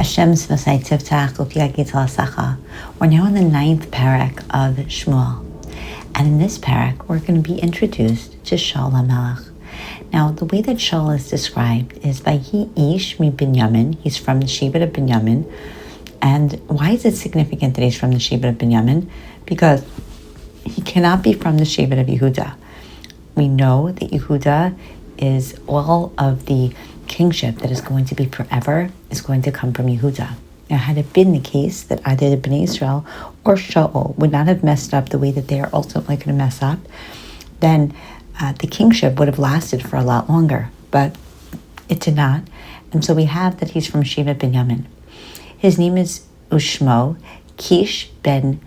Hashem's Vasai Tivtach Upi Gital Sacha. We're now in the 9th Perek of Shmuel. And in this Perek, we're going to be introduced to Shaul HaMelech. Now, the way that Shaul is described is by Ish mi Binyamin. He's from the Shevet of Binyamin. And why is it significant that he's from the Shevet of Binyamin? Because he cannot be from the Shevet of Yehuda. We know that Yehuda is all of the kingship that is going to be forever is going to come from Yehuda. Now, had it been the case that either the Bnei Israel or Shaul would not have messed up the way that they are ultimately going to mess up, then the kingship would have lasted for a lot longer. But it did not. And so we have that he's from Shevet Binyamin. His name is Ushmo, Kish ben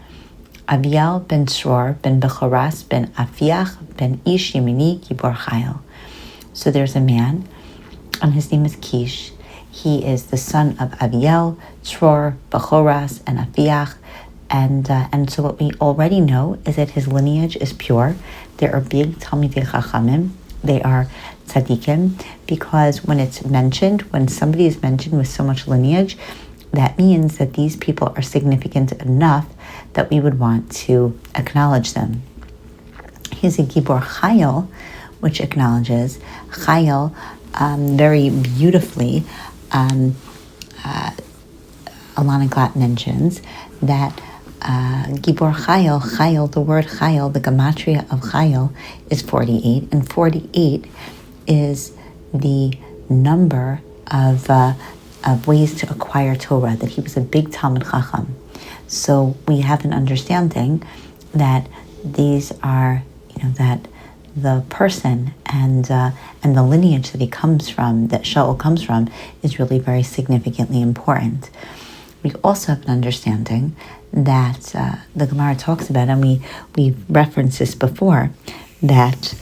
Abiel ben Sror ben Bechoras ben Afiach ben Ish Yemini Gibor Chayil. So there's a man, and his name is Kish. He is the son of Abiel, Sror, Bechoras, and Afiach. And so what we already know is that his lineage is pure. There are big Talmidei Chachamim. They are tzaddikim, because when it's mentioned, when somebody is mentioned with so much lineage, that means that these people are significant enough that we would want to acknowledge them. He's a Gibor Chayil, which acknowledges Chayil very beautifully. Alana Glatt mentions that Gibor Chayil, the word Chayil, the gematria of Chayil is 48, and 48 is the number of ways to acquire Torah, that he was a big Talmid Chacham. So we have an understanding that these are, that the person and the lineage that he comes from, that Shaul comes from, is really very significantly important. We also have an understanding that the Gemara talks about, and we've referenced this before, that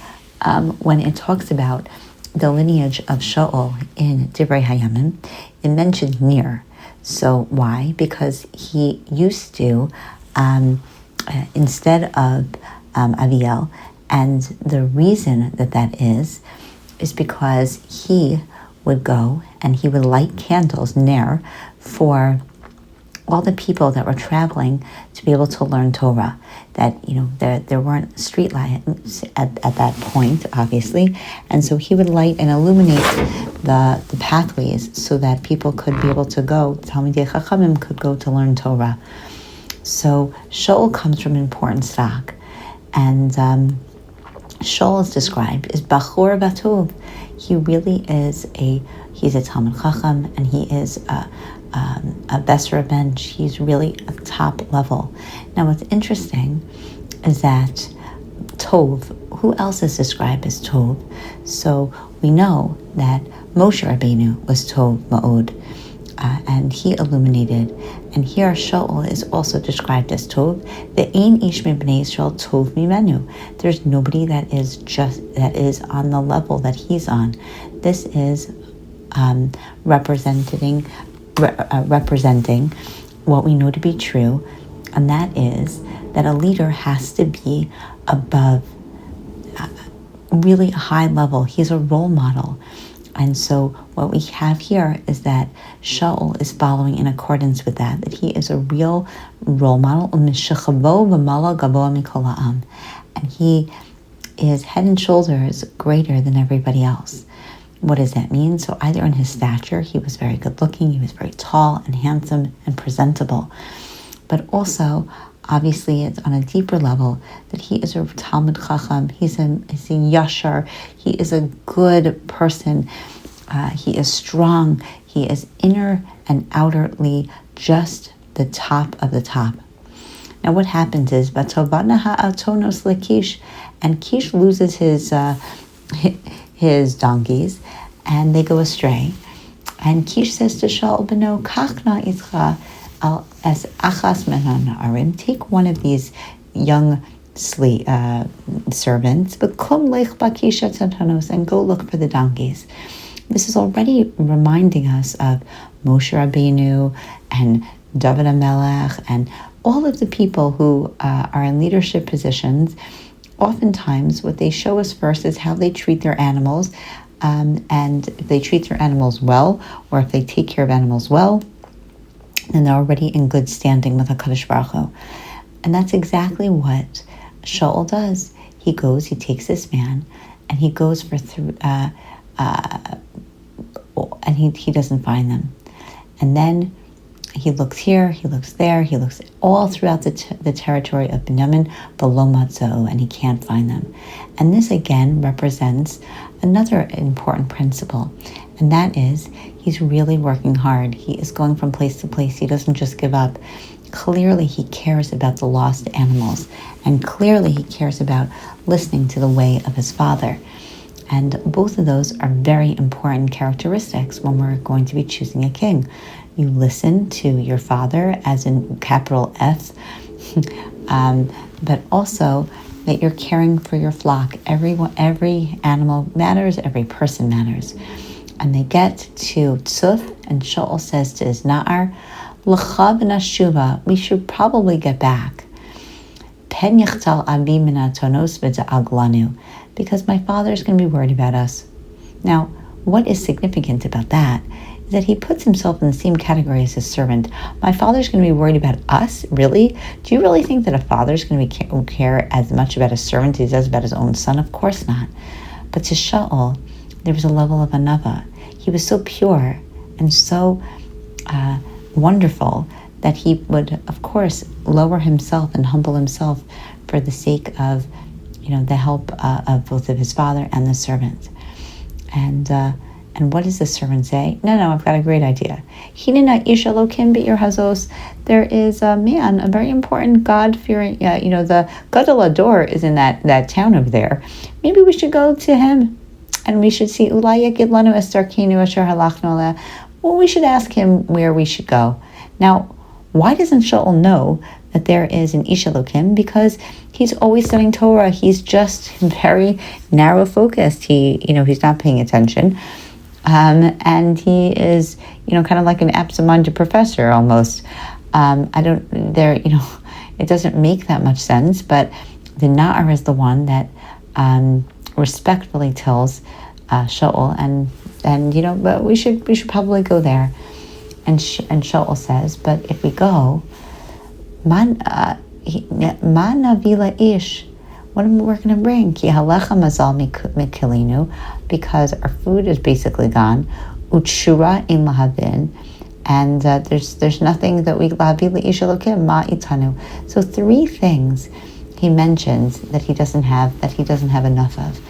when it talks about the lineage of Shaul in Divrei Hayamim, it mentioned Nir. So why? Because he used to, instead of Aviel, and the reason that is because he would go and he would light candles, Ner, for all the people that were traveling to be able to learn Torah. That, there weren't street lights at that point, obviously. And so he would light and illuminate the pathways so that people could be able to go, Talmidei Chachamim could go to learn Torah. So Shaul comes from important stock. And Shaul is described as Bachor Batov. He really is he's a Talmid Chacham, and he is a Besser bench. He's really a top level. Now, what's interesting is that Tov, who else is described as Tov? So we know that Moshe Rabbeinu was Tov Ma'od, and he illuminated. And here Shaul is also described as Tov. The Ein Ish Bnei Israel Tov Mimenu. There's nobody that is on the level that he's on. This is representing what we know to be true, and that is that a leader has to be above really a high level. He's a role model. And so what we have here is that Shaul is following in accordance with that he is a real role model, and he is head and shoulders greater than everybody else. What does that mean? So either in his stature, he was very good looking, he was very tall and handsome and presentable, but also, obviously, it's on a deeper level that he is a Talmid Chacham, he's a Yashar, he is a good person, he is strong, he is inner and outerly just the top of the top. Now what happens is, Batovana ha'atonos lekish, and Kish loses his donkeys, and they go astray. And Kish says to Shaul Beno, Kachna itcha as achas menan arim, take one of these young servants, but kum lech bakisha tatanos, and go look for the donkeys. This is already reminding us of Moshe Rabbeinu and David HaMelech and all of the people who are in leadership positions. Oftentimes, what they show us first is how they treat their animals, and if they treat their animals well, or if they take care of animals well, and they're already in good standing with HaKadosh Baruch Hu. And that's exactly what Shaul does. He goes, he takes this man, and he goes and he doesn't find them. And then he looks here, he looks there, he looks all throughout the territory of Binyamin, v'lo matzo, and he can't find them. And this again represents another important principle, and that is he's really working hard. He is going from place to place. He doesn't just give up. Clearly he cares about the lost animals, and clearly he cares about listening to the way of his father. And both of those are very important characteristics when we're going to be choosing a king. You listen to your father, as in capital F, but also that you're caring for your flock. Every animal matters, every person matters. And they get to Tzuf, and Shaul says to his Na'ar, L'cha v'nashuva, we should probably get back. Pen yichtal abi min hatonos v'da'ag lanu, because my father's going to be worried about us. Now, what is significant about that is that he puts himself in the same category as his servant. My father's going to be worried about us? Really? Do you really think that a father's going to care as much about a servant as he does about his own son? Of course not. But to Shaul, there was a level of anava. He was so pure and so wonderful that he would, of course, lower himself and humble himself for the sake of, the help of both of his father and the servant. And what does the servant say? No, I've got a great idea. Hinena ish elokim be'ir hazos. There is a man, a very important God-fearing, the Gadol Ador is in that town over there. Maybe we should go to him, and we should see Ulay yagid lanu es darkeinu asher halachnu aleh. Well, we should ask him where we should go. Now, why doesn't Shaul know that there is an Ish Elokim? Because he's always studying Torah. He's just very narrow focused. He's not paying attention. And he is, kind of like an absent-minded professor almost. It doesn't make that much sense, but the Na'ar is the one that respectfully tells Shaul, and but we should probably go there. And Shaul says, but if we go, man navila ish, what am we going to bring? Ki halecha mazal mikilinu, because our food is basically gone. Utshura in lahavin, and there's nothing that we lavila ish elokim ma itanu. So 3 things he mentions that he doesn't have enough of.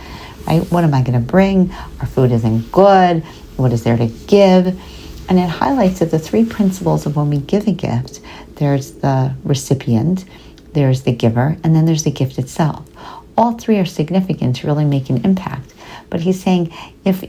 Right? What am I going to bring? Our food isn't good. What is there to give? And it highlights that the 3 principles of when we give a gift, there's the recipient, there's the giver, and then there's the gift itself. All 3 are significant to really make an impact. But he's saying, if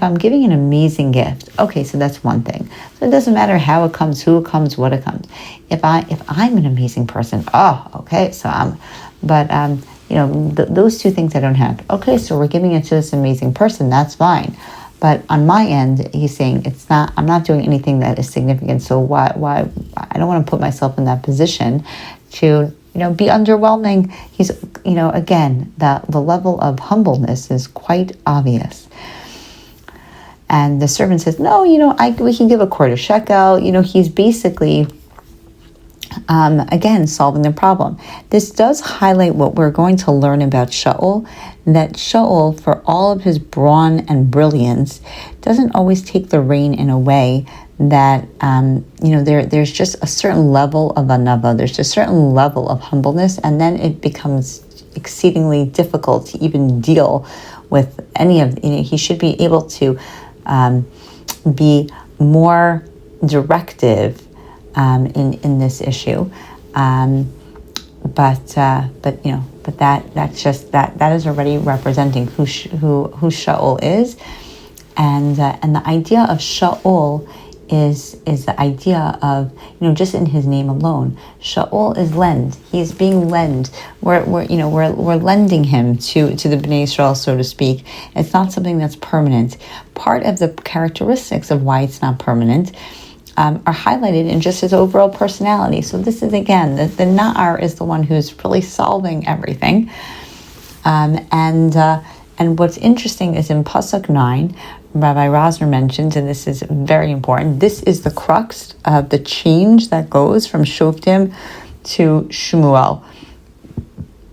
I'm giving an amazing gift, okay, so that's one thing. So it doesn't matter how it comes, who it comes, what it comes. If I'm an amazing person, okay, so those 2 things I don't have. Okay, so we're giving it to this amazing person, that's fine. But on my end, he's saying I'm not doing anything that is significant. So why I don't want to put myself in that position to, be underwhelming. He's, again, the level of humbleness is quite obvious. And the servant says, no, we can give a quarter shekel. He's basically, again, solving the problem. This does highlight what we're going to learn about Shaul, that Shaul, for all of his brawn and brilliance, doesn't always take the rein in a way that, there's just a certain level of anava, there's a certain level of humbleness, and then it becomes exceedingly difficult to even deal with any of, he should be able to be more directive in this issue, but that is already representing who Shaul is, and the idea of Shaul is the idea of, just in his name alone, Shaul is lend. He is being lend. We're lending him to the Bnei Israel, so to speak. It's not something that's permanent. Part of the characteristics of why it's not permanent are highlighted in just his overall personality. So this is, again, the Na'ar is the one who's really solving everything. And And what's interesting is in Pasuk 9, Rabbi Rosner mentions, and this is very important, this is the crux of the change that goes from Shoftim to Shmuel.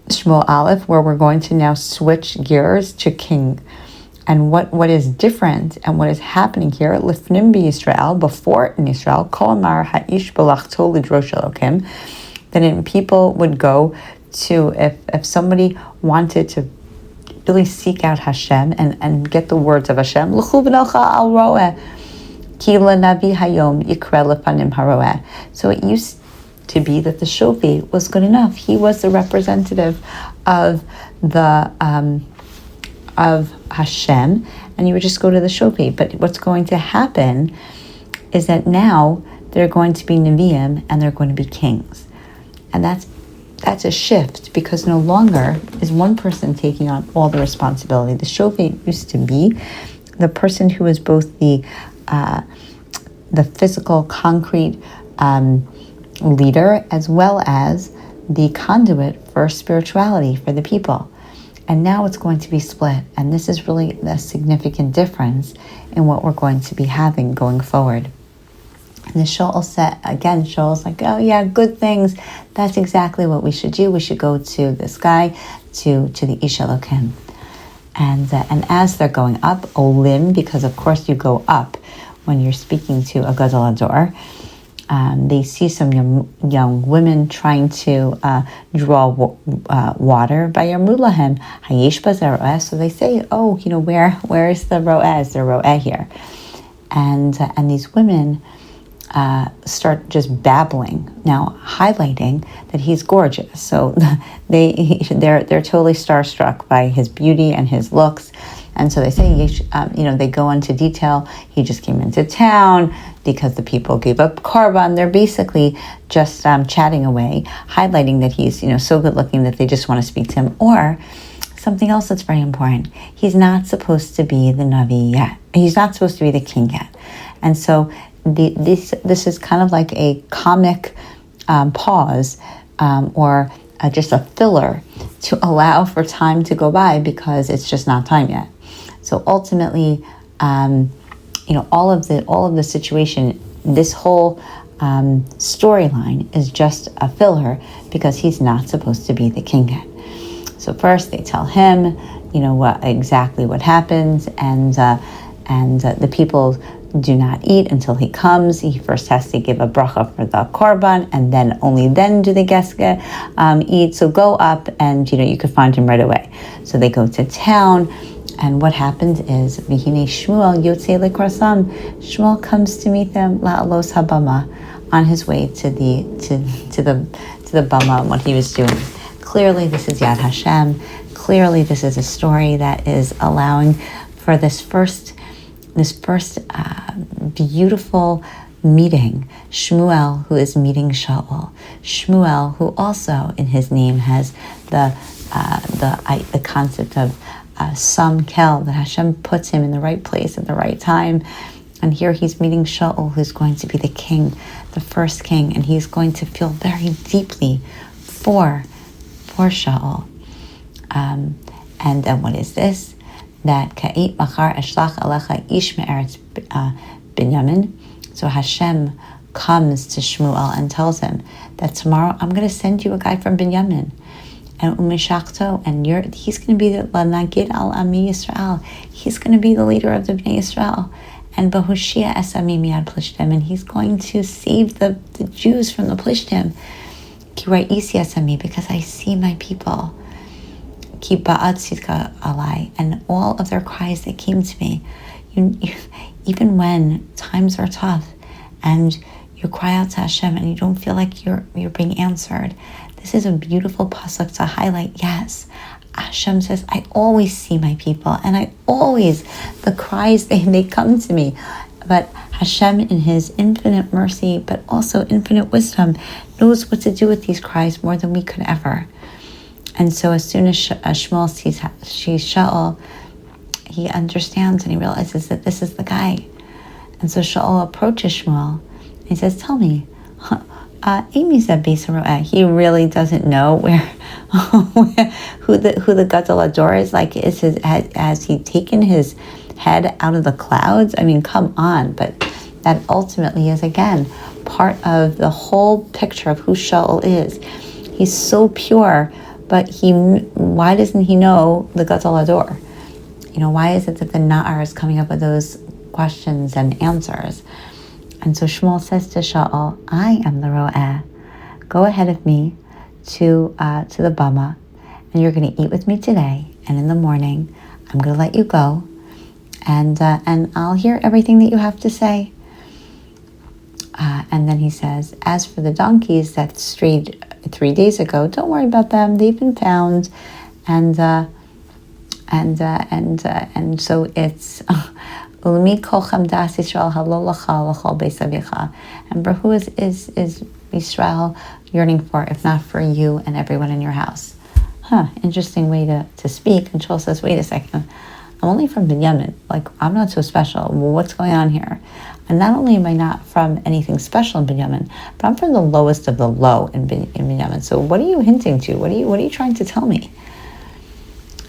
Shmuel Aleph, where we're going to now switch gears to king. And what is different and what is happening here, Lifnim Yisrael, before in Israel, Kol Amar Ha'ish B'lachto Lidrosh Elokim, then people would go to, if somebody wanted to really seek out Hashem and get the words of Hashem, L'chu v'nocha al roeh, ki l'navi hayom yikre lefanim haroeh. So it used to be that the shofi was good enough. He was the representative of the of Hashem, and you would just go to the shofi. But what's going to happen is that now they're going to be Nevi'im and they're going to be kings. And that's a shift, because no longer is one person taking on all the responsibility. The shofi used to be the person who was both the physical, concrete leader, as well as the conduit for spirituality for the people. And now it's going to be split. And this is really a significant difference in what we're going to be having going forward. And the Shaul said, again, Shaul's like, oh yeah, good things. That's exactly what we should do. We should go to this guy, to the Ish Elokim. And as they're going up, Olim, because of course you go up when you're speaking to a Gadol Ador, they see some young women trying to draw water by Yamru Lahem, Hayesh Bazar. So they say, oh, where is the ro'eh? Is there ro'eh here? And these women start just babbling, now highlighting that he's gorgeous. So they're totally starstruck by his beauty and his looks. And so they say, they go into detail. He just came into town because the people gave up korban. They're basically just chatting away, highlighting that he's so good looking that they just want to speak to him. Or something else that's very important: he's not supposed to be the Navi yet. He's not supposed to be the king yet. And so this is kind of like a comic pause or just a filler to allow for time to go by, because it's just not time yet. So ultimately, all of the situation, this whole storyline is just a filler, because he's not supposed to be the king yet. So first they tell him, what happens, and the people do not eat until he comes. He first has to give a bracha for the korban, and then only then do the guests eat. So go up, and you could find him right away. So they go to town, and what happens is Vihine Shmuel Yotzei Lekrasam. Shmuel comes to meet them la'alos habama, on his way to the bama, and what he was doing. Clearly, this is Yad Hashem. Clearly, this is a story that is allowing for this first beautiful meeting. Shmuel, who is meeting Shaul. Shmuel, who also in his name has the concept of Samkel, that Hashem puts him in the right place at the right time. And here he's meeting Shaul, who's going to be the king, the first king, and he's going to feel very deeply for Shaul. And then what is this? That Ka'it Machar Eshlach Alecha Ish Me'eretz Binyamin. So Hashem comes to Shmuel and tells him that tomorrow I'm going to send you a guy from Binyamin. And Umeshachto, and he's going to be the Lanagid al Ami Yisrael. He's going to be the leader of the Bnei Yisrael. And Bahushia Esami Miad Plishtim, and he's going to save the Jews from the Plishtim. Kirai Isi Esami, because I see my people. Ki Ba'ad Sitka Alai, and all of their cries that came to me. Even when times are tough, and you cry out to Hashem, and you don't feel like you're being answered. This is a beautiful pasuk to highlight. Yes, Hashem says, I always see my people, and the cries, they come to me. But Hashem, in his infinite mercy, but also infinite wisdom, knows what to do with these cries more than we could ever. And so as soon as Shmuel sees Shaul, he understands and he realizes that this is the guy. And so Shaul approaches Shmuel, and he says, tell me, Amy said Beis HaRo'eh. He really doesn't know who the Gadol Ador is. Like, has he taken his head out of the clouds? I mean, come on. But that ultimately is, again, part of the whole picture of who Shaul is. He's so pure, but why doesn't he know the Gadol Ador? Why is it that the Na'ar is coming up with those questions and answers? And so Shmuel says to Shaul, I am the Ro'eh. Go ahead of me to the Bama, and you're going to eat with me today. And in the morning, I'm going to let you go, and I'll hear everything that you have to say. And then he says, as for the donkeys that strayed 3 days ago, don't worry about them. They've been found, and so it's and for who is Israel yearning for, if not for you and everyone in your house? Interesting way to speak. And Shmuel says, wait a second, I'm only from Binyamin. Like, I'm not so special. Well, what's going on here? And not only am I not from anything special in Binyamin, but I'm from the lowest of the low in Binyamin. So what are you hinting to? What are you trying to tell me?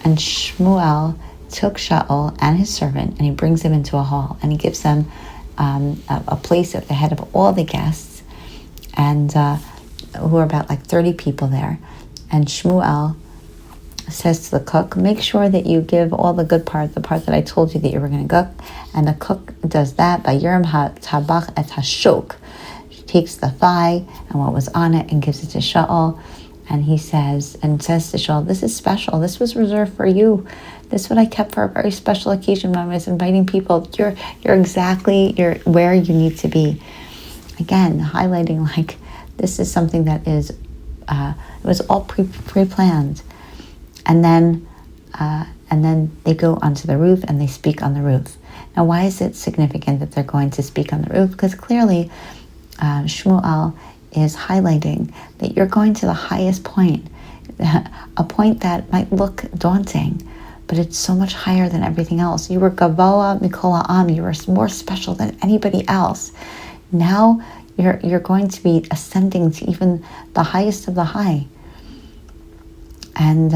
And Shmuel took Shaul and his servant, and he brings them into a hall, and he gives them a place at the head of all the guests, and who are about like 30 people there. And Shmuel says to the cook, make sure that you give all the good part, the part that I told you that you were going to cook. And the cook does that by Yerim HaTabach et HaShok. She takes the thigh and what was on it and gives it to Shaul. And he says to Shaul, this is special. This was reserved for you. This is what I kept for a very special occasion when I was inviting people. You're exactly where you need to be. Again, highlighting like this is something that is, it was all pre-planned. And then they go onto the roof and they speak on the roof. Now, why is it significant that they're going to speak on the roof? Because clearly, Shmuel is highlighting that you're going to the highest point, a point that might look daunting, but it's so much higher than everything else. You were Gavoa Mikol Ha'am, you were more special than anybody else. Now you're going to be ascending to even the highest of the high. And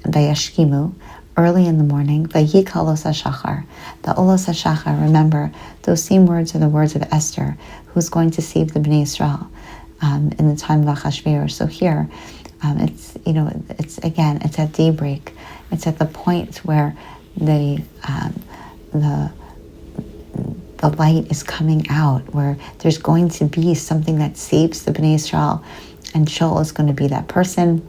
Vayashkimu, early in the morning, Vayikal Olos HaShachar. The Olos HaShachar, remember, those same words are the words of Esther, who's going to save the Bnei Israel in the time of Achashverosh. So here, it's at daybreak. It's at the point where the light is coming out, where there's going to be something that saves the Bnei Israel, and Shaul is going to be that person.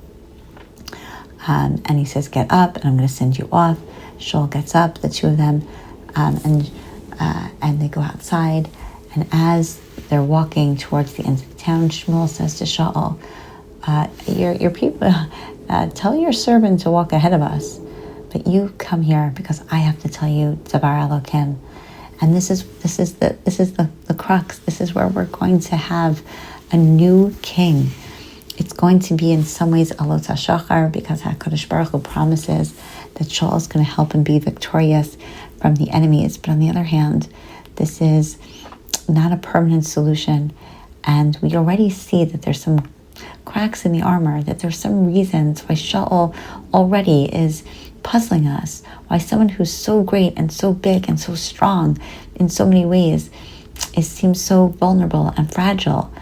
And he says, get up, and I'm going to send you off. Shaul gets up, the two of them, and they go outside. And as they're walking towards the end of the town, Shmuel says to Shaul, your people, tell your servant to walk ahead of us, but you come here because I have to tell you Davar Elokim. And this is the crux. This is where we're going to have a new king. It's going to be in some ways Alot HaShachar, because HaKadosh Baruch Hu promises that Shaul is going to help him be victorious from the enemies. But on the other hand, this is not a permanent solution. And we already see that there's some cracks in the armor, that there's some reasons why Shaul already is puzzling us, why someone who's so great and so big and so strong in so many ways seems so vulnerable and fragile,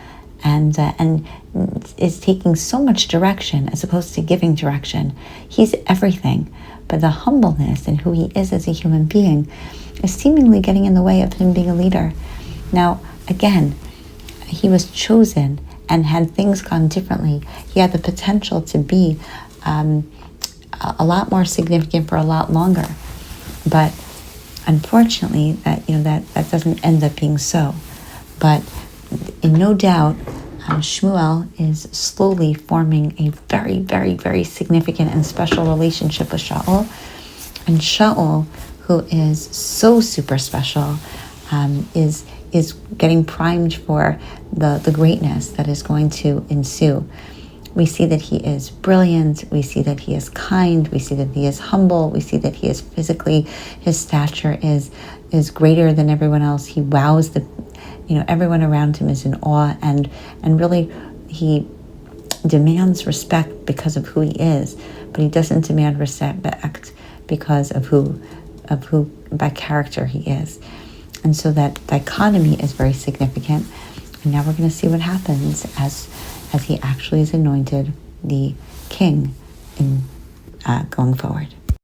and is taking so much direction as opposed to giving direction. He's everything, but the humbleness in who he is as a human being is seemingly getting in the way of him being a leader. Now, again, he was chosen, and had things gone differently, he had the potential to be a lot more significant for a lot longer. But unfortunately, that doesn't end up being so. But in no doubt, Shmuel is slowly forming a very, very, very significant and special relationship with Shaul. And Shaul, who is so super special, is getting primed for the greatness that is going to ensue. We see that he is brilliant, we see that he is kind, we see that he is humble, we see that he is physically, his stature is greater than everyone else. He wows everyone around him is in awe, and really he demands respect because of who he is, but he doesn't demand respect because of who by character he is. And so that dichotomy is very significant. And now we're going to see what happens as he actually is anointed the king in going forward.